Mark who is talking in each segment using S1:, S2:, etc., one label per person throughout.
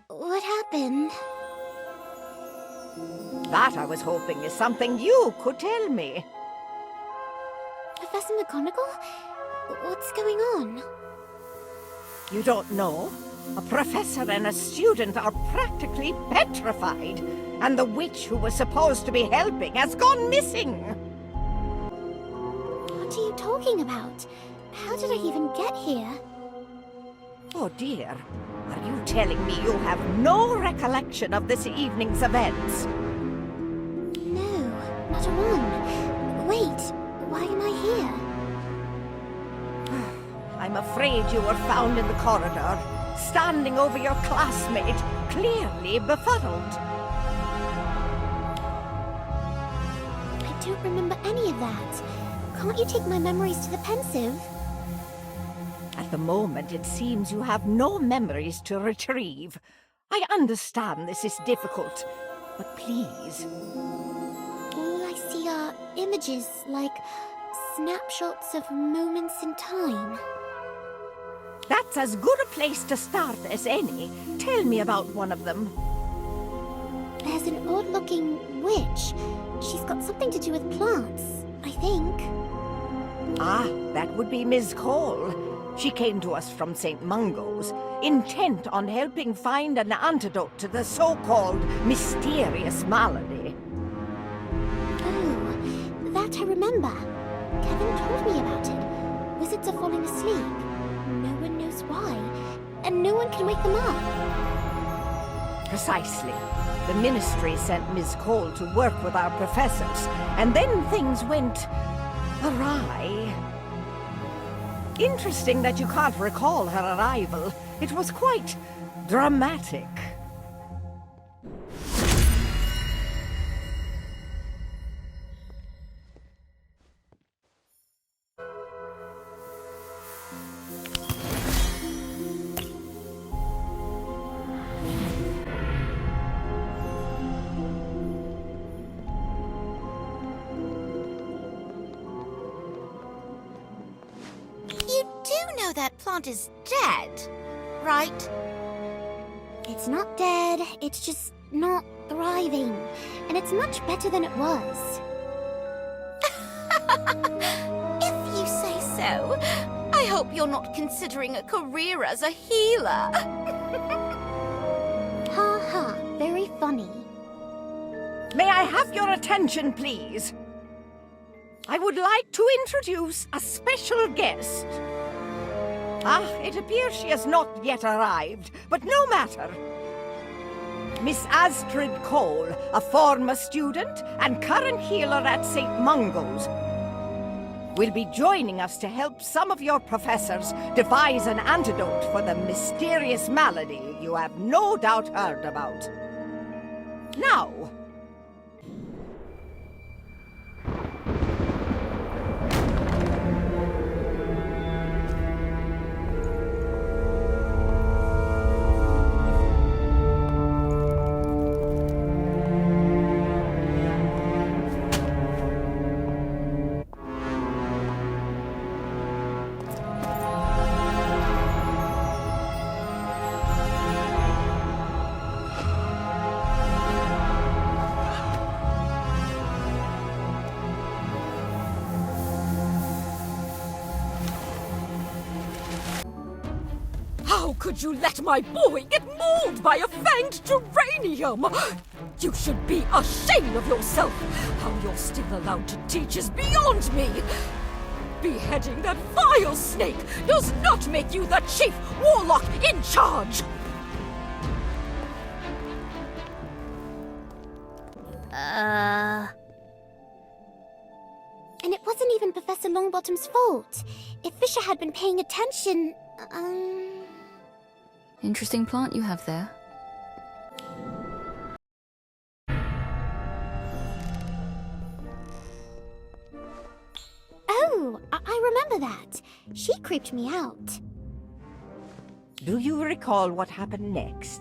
S1: What happened?
S2: That, I was hoping, is something you could tell me.
S1: Professor McGonagall? What's going on?
S2: You don't know? A professor and a student are practically petrified, and the witch who was supposed to be helping has gone missing.
S1: What are you talking about? How did I even get here?
S2: Oh dear, are you telling me you have no recollection of this evening's events?
S1: No, not a one. Wait, why am I here?
S2: I'm afraid you were found in the corridor, standing over your classmate, clearly befuddled.
S1: I don't remember any of that. Can't you take my memories to the pensive?
S2: At the moment, it seems you have no memories to retrieve. I understand this is difficult, but please.
S1: All I see are images, like snapshots of moments in time.
S2: That's as good a place to start as any. Tell me about one of them.
S1: There's an odd-looking witch. She's got something to do with plants, I think.
S2: Ah, that would be Ms. Cole. She came to us from St. Mungo's, intent on helping find an antidote to the so-called mysterious malady.
S1: Oh, that I remember. Kevin told me about it. Wizards are falling asleep. No one knows why, and no one can wake them up.
S2: Precisely. The Ministry sent Ms. Cole to work with our professors, and then things went awry. Interesting that you can't recall her arrival. It was quite dramatic.
S3: That plant is dead, right?
S1: It's not dead, it's just not thriving. And it's much better than it was.
S3: If you say so. I hope you're not considering a career as a healer.
S1: Ha ha, very funny.
S2: May I have your attention, please? I would like to introduce a special guest. Ah, it appears she has not yet arrived, but no matter. Miss Astrid Cole, a former student and current healer at St. Mungo's, will be joining us to help some of your professors devise an antidote for the mysterious malady you have no doubt heard about. Now,
S4: How could you let my boy get mauled by a fanged geranium? You should be ashamed of yourself. How you're still allowed to teach is beyond me. Beheading that vile snake does not make you the chief warlock in charge.
S1: And it wasn't even Professor Longbottom's fault. If Fisher had been paying attention,
S5: Interesting plant you have there.
S1: Oh, I remember that. She creeped me out.
S2: do you recall what happened next?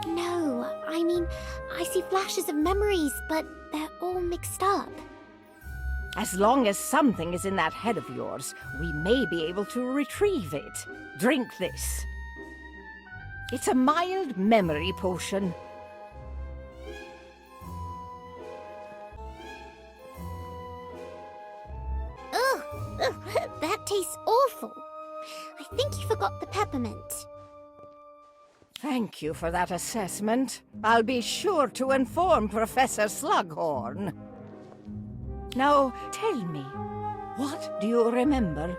S1: No, I mean, I see flashes of memories, but they're all mixed up.
S2: As long as something is in that head of yours, we may be able to retrieve it. Drink this. It's a mild memory potion.
S1: Ugh, that tastes awful. I think you forgot the peppermint.
S2: Thank you for that assessment. I'll be sure to inform Professor Slughorn. Now, tell me, what do you remember?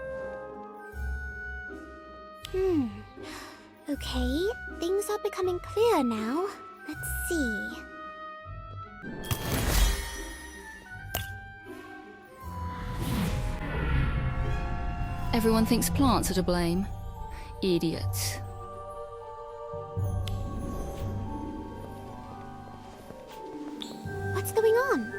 S1: Okay, things are becoming clear now. Let's see.
S5: Everyone thinks plants are to blame. Idiots.
S1: What's going on?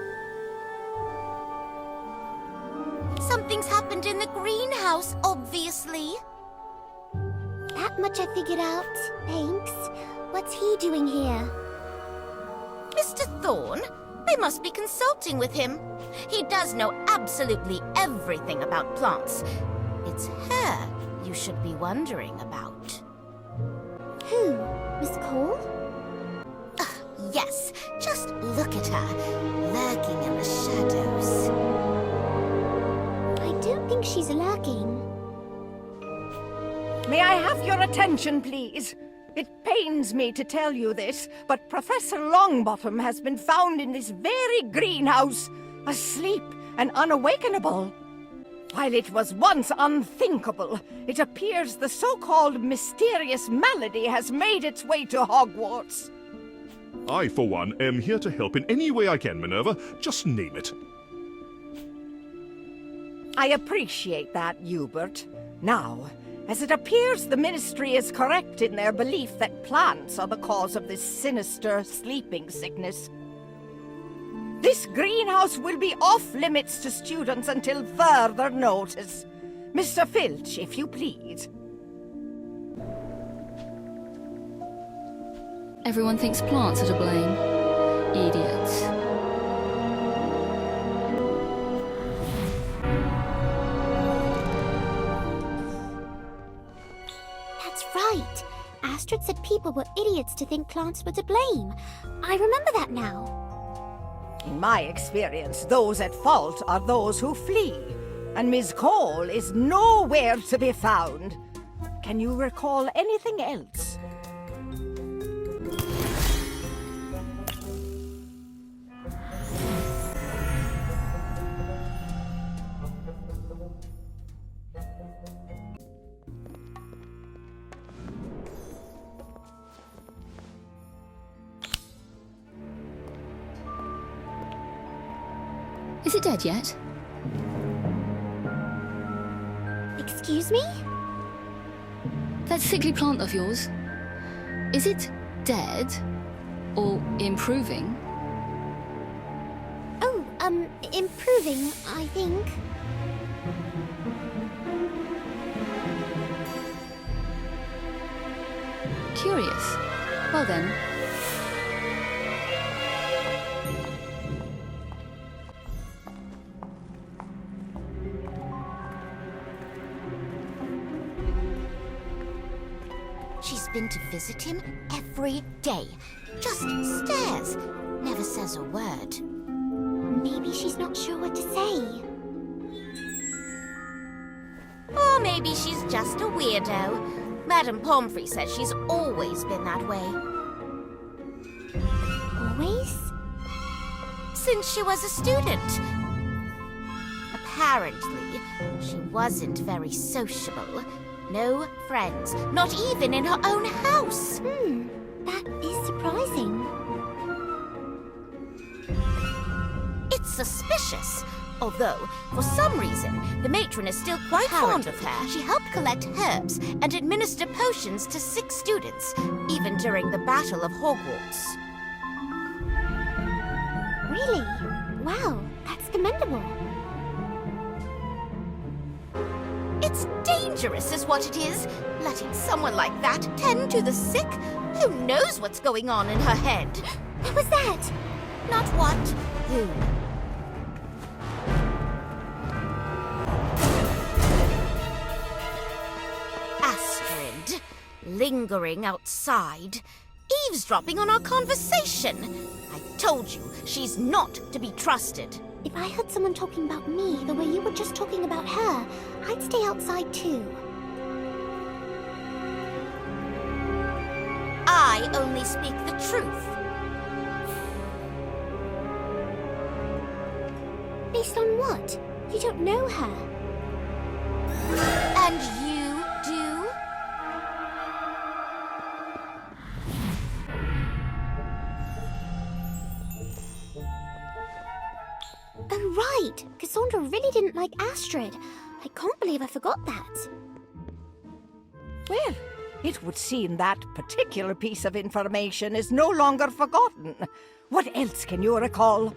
S3: Something's happened in the greenhouse, obviously.
S1: That much I figured out. Thanks. What's he doing here?
S3: Mr. Thorne? They must be consulting with him. He does know absolutely everything about plants. It's her you should be wondering about.
S1: Who? Miss Cole?
S3: Yes, just look at her, lurking in the shadows.
S1: I don't think she's lurking.
S2: May I have your attention, please? It pains me to tell you this, but Professor Longbottom has been found in this very greenhouse, asleep and unawakenable. While it was once unthinkable, it appears the so-called mysterious malady has made its way to Hogwarts.
S6: I, for one, am here to help in any way I can, Minerva. Just name it.
S2: I appreciate that, Hubert. Now, as it appears the Ministry is correct in their belief that plants are the cause of this sinister sleeping sickness, this greenhouse will be off-limits to students until further notice. Mr. Filch, if you please.
S5: Everyone thinks plants are to blame. Idiots.
S1: That's right. Astrid said people were idiots to think plants were to blame. I remember that now.
S2: In my experience, those at fault are those who flee, and Miss Cole is nowhere to be found. Can you recall anything else?
S5: Is it dead yet?
S1: Excuse me?
S5: That sickly plant of yours. Is it dead? Or improving?
S1: Oh, improving, I think.
S5: Curious. Well then.
S3: She's been to visit him every day. Just stares. Never says a word.
S1: Maybe she's not sure what to say.
S3: Or maybe she's just a weirdo. Madame Pomfrey says she's always been that way.
S1: Always?
S3: Since she was a student. Apparently, she wasn't very sociable. No friends, not even in her own house.
S1: That is surprising.
S3: It's suspicious. Although, for some reason, the matron is still quite fond of her. She helped collect herbs and administer potions to 6 students, even during the Battle of Hogwarts.
S1: Really? Wow, that's commendable.
S3: It's dangerous is what it is. Letting someone like that tend to the sick? Who knows what's going on in her head?
S1: What was that?
S3: Not what, who. bed, lingering outside, eavesdropping on our conversation. I told you, she's not to be trusted.
S1: If I heard someone talking about me the way you were just talking about her, I'd stay outside too.
S3: I only speak the truth.
S1: Based on what? You don't know her.
S3: And you do?
S1: Oh, right. Cassandra really didn't like Astrid. I can't believe I forgot that.
S2: Well, it would seem that particular piece of information is no longer forgotten. What else can you recall?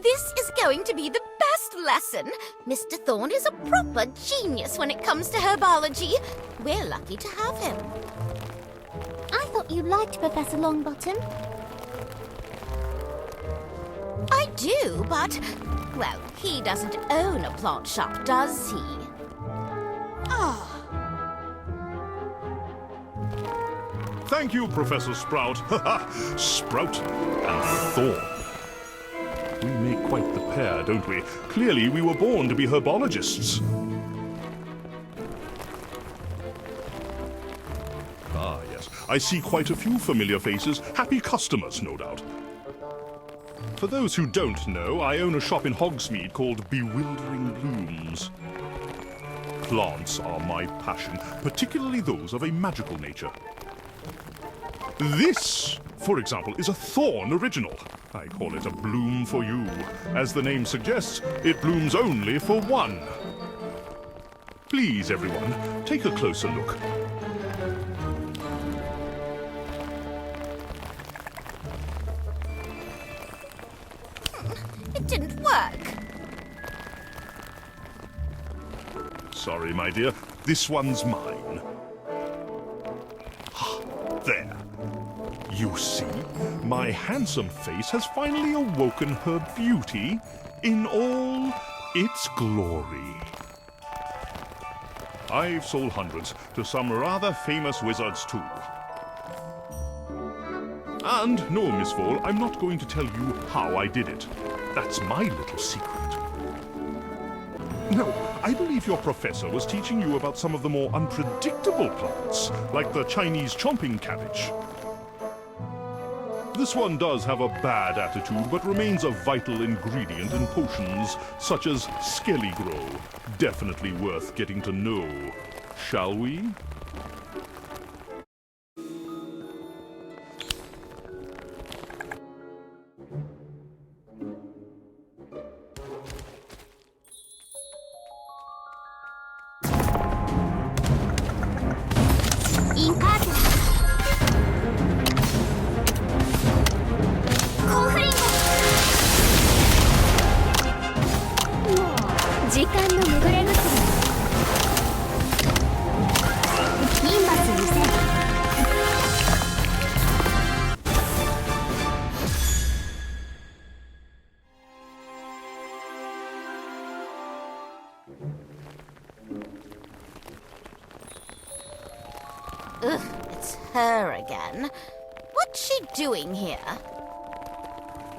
S3: This is going to be the best lesson. Mr. Thorne is a proper genius when it comes to herbology. We're lucky to have him.
S1: I thought you liked Professor Longbottom.
S3: I do, but, well, he doesn't own a plant shop, does he?
S6: Thank you, Professor Sprout. Sprout and Thorn. We make quite the pair, don't we? Clearly, we were born to be herbologists. Ah, yes. I see quite a few familiar faces. Happy customers, no doubt. For those who don't know, I own a shop in Hogsmeade called Bewildering Blooms. Plants are my passion, particularly those of a magical nature. This, for example, is a thorn original. I call it a bloom for you. As the name suggests, it blooms only for one. Please, everyone, take a closer look.
S3: It didn't work.
S6: Sorry, my dear. This one's mine. There. You see, my handsome face has finally awoken her beauty in all its glory. I've sold hundreds to some rather famous wizards too. And no, Miss Fall, I'm not going to tell you how I did it. That's my little secret. No, I believe your professor was teaching you about some of the more unpredictable plants, like the Chinese chomping cabbage. This one does have a bad attitude, but remains a vital ingredient in potions such as Skelliglow. Definitely worth getting to know. Shall we?
S3: Ugh, it's her again. What's she doing here?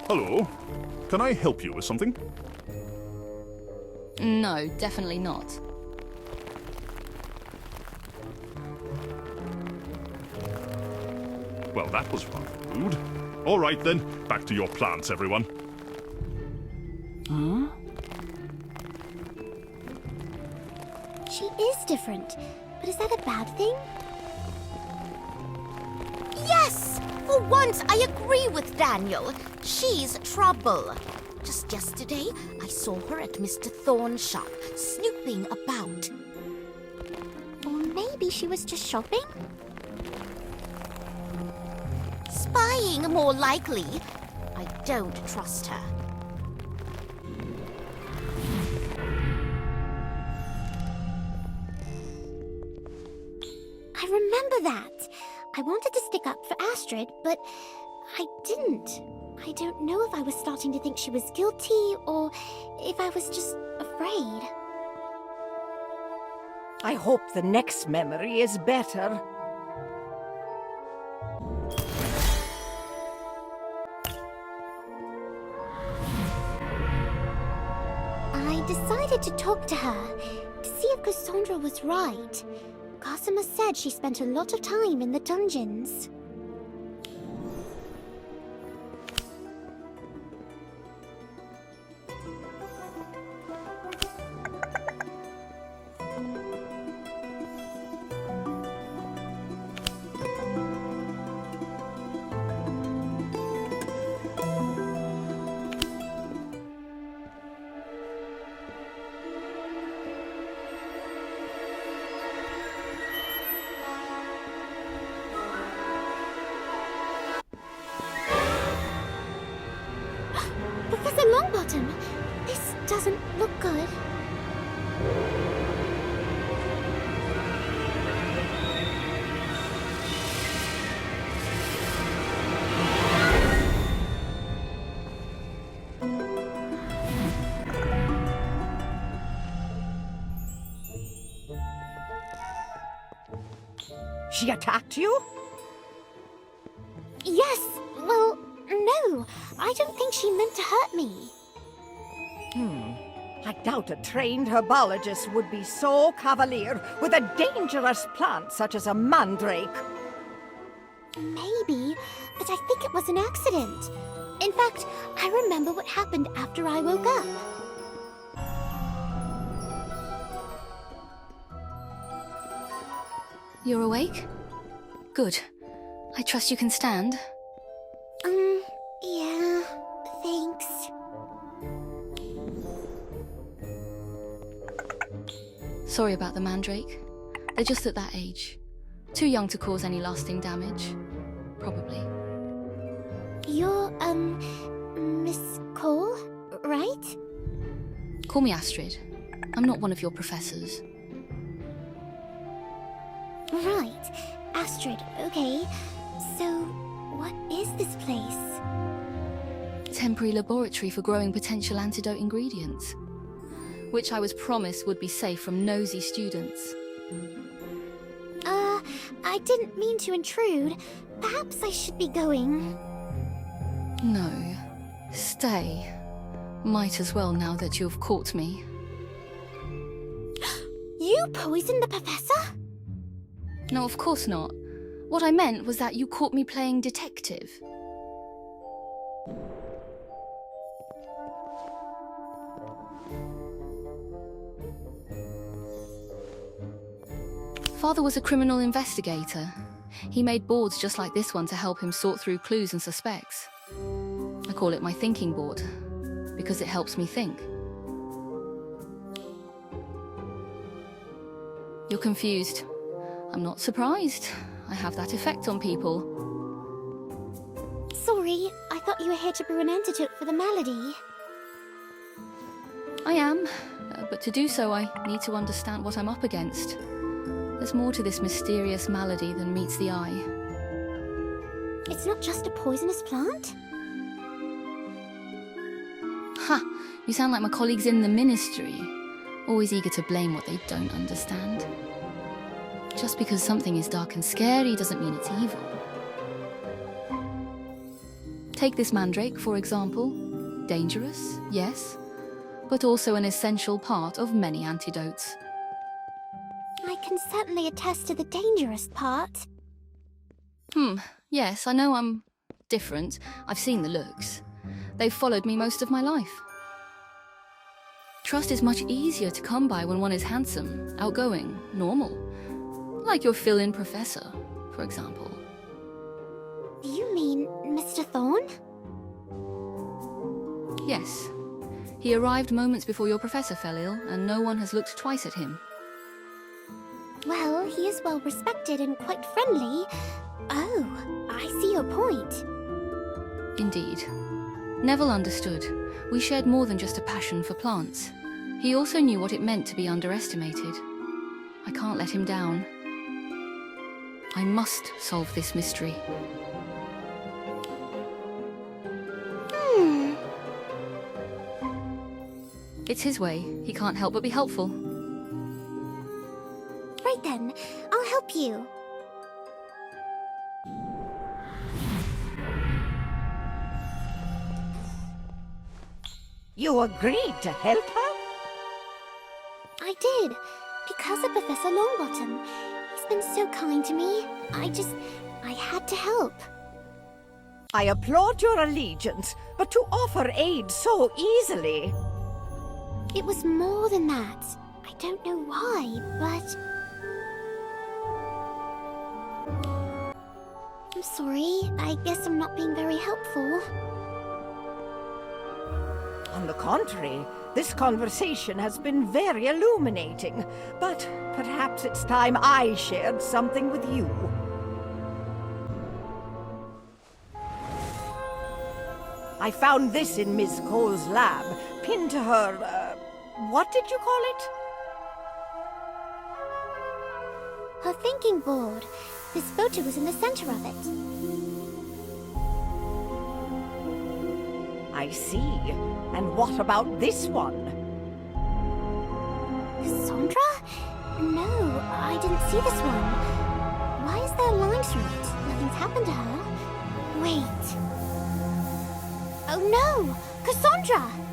S6: Hello. Can I help you with something?
S5: No, definitely not.
S6: Well, that was rather rude. All right, then. Back to your plants, everyone.
S5: Huh?
S1: She is different, but is that a bad thing?
S3: Yes! For once, I agree with Daniel. She's trouble. Just yesterday, I saw her at Mr. Thorne's shop, snooping about.
S1: Or maybe she was just shopping?
S3: Spying, more likely. I don't trust her.
S1: I remember that. I wanted to stick up for Astrid, but I didn't. I don't know if I was starting to think she was guilty or if I was just afraid.
S2: I hope the next memory is better.
S1: I decided to talk to her, to see if Cassandra was right. Cosima said she spent a lot of time in the dungeons. Professor Longbottom, this doesn't look good.
S2: She attacked you?
S1: Yes, well, no. I don't think she meant to hurt me.
S2: I doubt a trained herbologist would be so cavalier with a dangerous plant such as a mandrake.
S1: Maybe, but I think it was an accident. In fact, I remember what happened after I woke up.
S5: You're awake? Good. I trust you can stand.
S1: Yeah, thanks.
S5: Sorry about the mandrake. They're just at that age. Too young to cause any lasting damage. Probably.
S1: You're, Miss Cole, right?
S5: Call me Astrid. I'm not one of your professors.
S1: Right. Astrid, okay. So, what is this place?
S5: Temporary laboratory for growing potential antidote ingredients, which I was promised would be safe from nosy students.
S1: I didn't mean to intrude. Perhaps I should be going.
S5: No. Stay. Might as well now that you have caught me.
S1: You poisoned the professor?
S5: No, of course not. What I meant was that you caught me playing detective. Father was a criminal investigator. He made boards just like this one to help him sort through clues and suspects. I call it my thinking board, because it helps me think. You're confused. I'm not surprised. I have that effect on people.
S1: Sorry, I thought you were here to brew an antidote for the malady.
S5: I am, but to do so I need to understand what I'm up against. There's more to this mysterious malady than meets the eye.
S1: It's not just a poisonous plant?
S5: Ha! You sound like my colleagues in the ministry. Always eager to blame what they don't understand. Just because something is dark and scary doesn't mean it's evil. Take this mandrake, for example. Dangerous, yes, but also an essential part of many antidotes.
S1: I can certainly attest to the dangerous part.
S5: Yes, I know I'm different. I've seen the looks. They've followed me most of my life. Trust is much easier to come by when one is handsome, outgoing, normal. Like your fill-in professor, for example.
S1: You mean Mr. Thorne?
S5: Yes. He arrived moments before your professor fell ill, and no one has looked twice at him.
S1: Well, he is well respected and quite friendly. Oh, I see your point.
S5: Indeed. Neville understood. We shared more than just a passion for plants. He also knew what it meant to be underestimated. I can't let him down. I must solve this mystery. It's his way. He can't help but be helpful.
S1: Right then, I'll help you.
S2: You agreed to help her?
S1: I did, because of Professor Longbottom. He's been so kind to me. I had to help.
S2: I applaud your allegiance, but to offer aid so easily...
S1: It was more than that. I don't know why, but... I'm sorry. I guess I'm not being very helpful.
S2: On the contrary, this conversation has been very illuminating. But perhaps it's time I shared something with you. I found this in Miss Cole's lab, pinned to her, what did you call it?
S1: Her thinking board. This photo was in the center of it.
S2: I see. And what about this one?
S1: Cassandra? No, I didn't see this one. Why is there a line through it? Nothing's happened to her. Wait. Oh no! Cassandra!